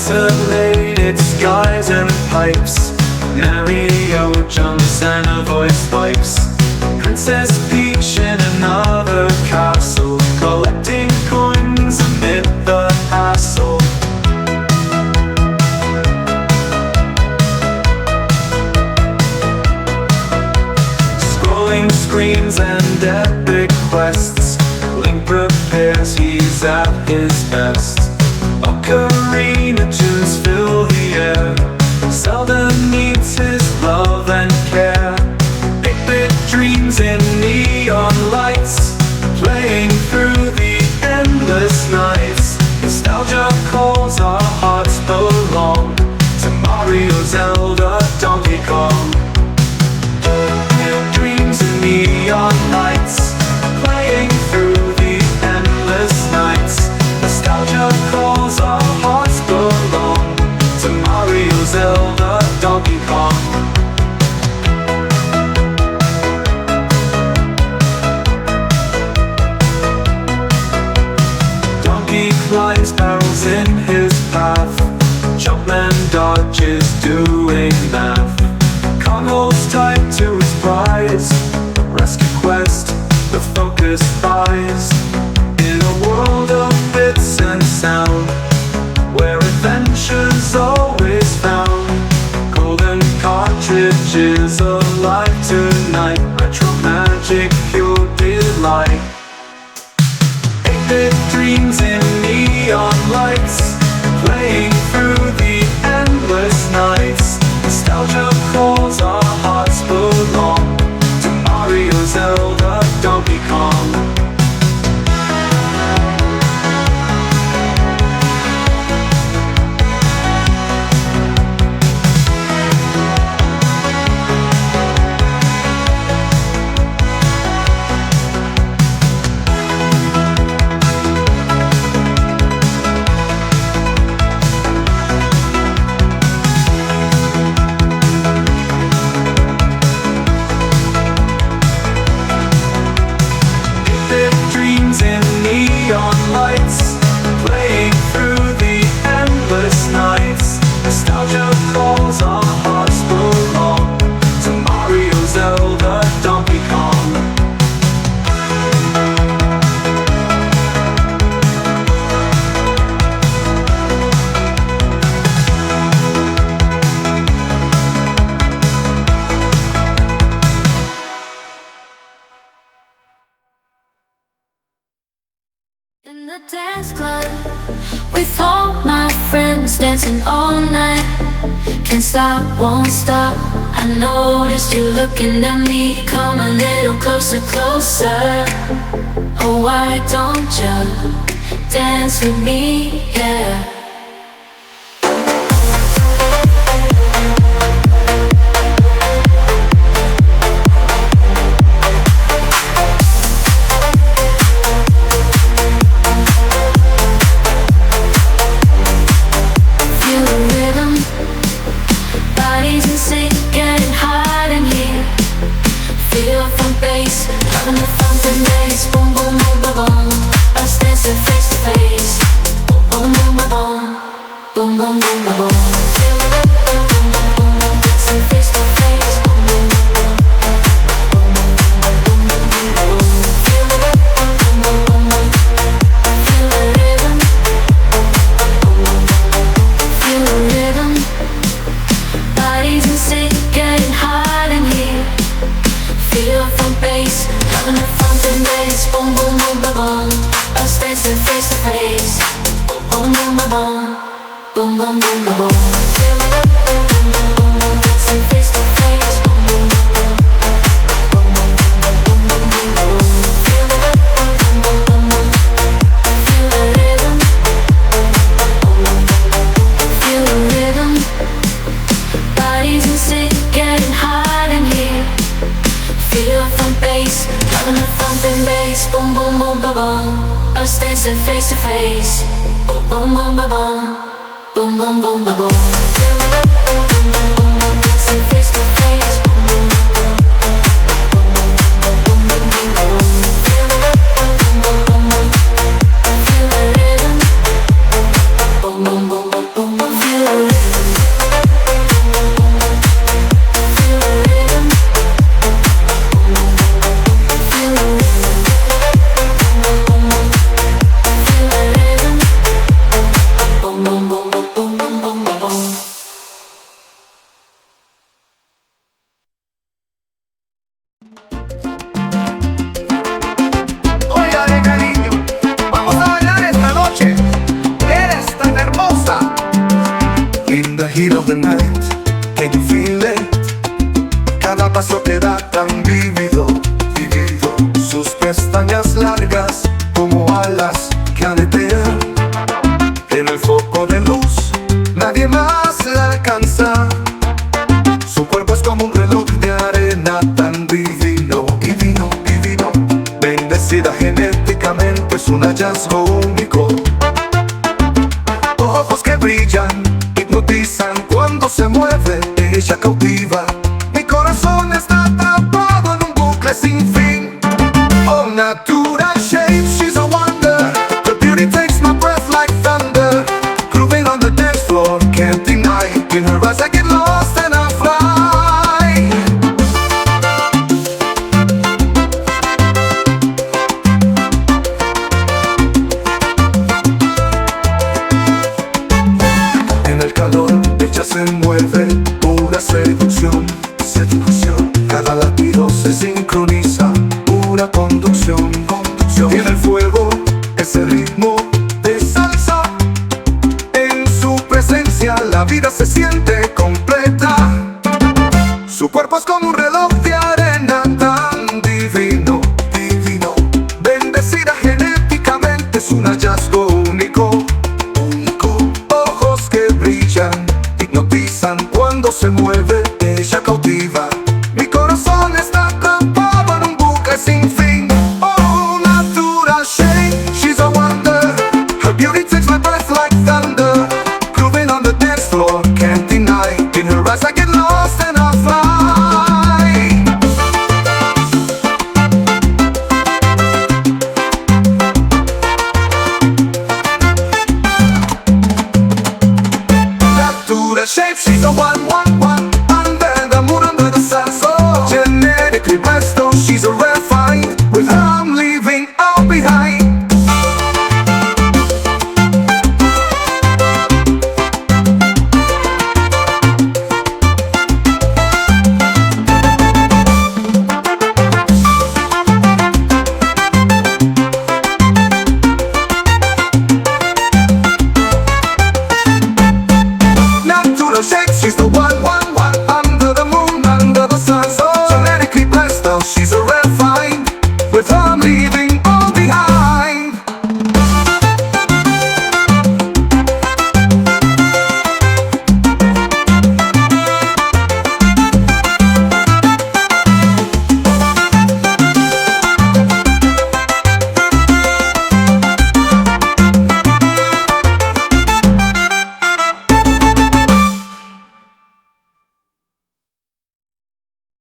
Pixelated skies and pipes, Mario jumps and a voice pipes. Princess Peach in another castle, collecting coins amid the hassle. Scrolling screens and epic quests, Link prepares, he's at his best. Ocarina tunes fill the air, Zelda needs his love and care. 8-bit dreams in neon lights, playing through the endless nights. Nostalgia calls, our hearts belong to Mario, Zelda, Donkey Kong. New dreams in neon lights, playing through the endless nights. Nostalgia calls, our hearts belong to Mario, Zelda, Donkey Kong. Donkey climbs barrels in his path, Jumpman dodges doing math. Kong holds tight to his prize, rescue quest, the focus rise. In a world of bits and sound, where adventure's always found. Golden cartridges alive tonight, retro magic, pure delight. 8-bit dreams in neon lights, playing through the endless nights. Nostalgia calls, our hearts belong to Mario, Zelda, Donkey Kong. In the dance club, with all my friends dancing all night. Can't stop, won't stop. I noticed you looking at me. Come a little closer, closer. Oh, why don't you dance with me, yeah. alas que aletean en el foco de luz, nadie más la alcanza. Su cuerpo es como un reloj de arena tan divino, divino, divino. Bendecida genéticamente, es un hallazgo único. Ojos que brillan, hipnotizan cuando se mueve, ella cautiva. Mi corazón está atrapado en un bucle sin fin. Oh, natural shape, she's a wonder. Her beauty takes my breath like thunder. Grooving on the dance floor, can't deny. In her eyes I get lost and I fly. En el calor ella se mueve, pura seducción, seducción. Cada latido se sincroniza, pura conducción, conducción. Y en el fuego ese ritmo de salsa. En su presencia la vida se siente completa. Su cuerpo es como un reloj de arena tan divino, divino. Bendecida genéticamente, es un hallazgo único, único. Ojos que brillan, hipnotizan cuando se mueve, ella cautiva. Mi corazón está atrapado en un bucle sin fin. Oh, natural shape, she's a wonder. Her beauty takes my breath like thunder. Grooving on the dance floor, can't deny. In her eyes I get lost and I fly. Natural shape, she's a one.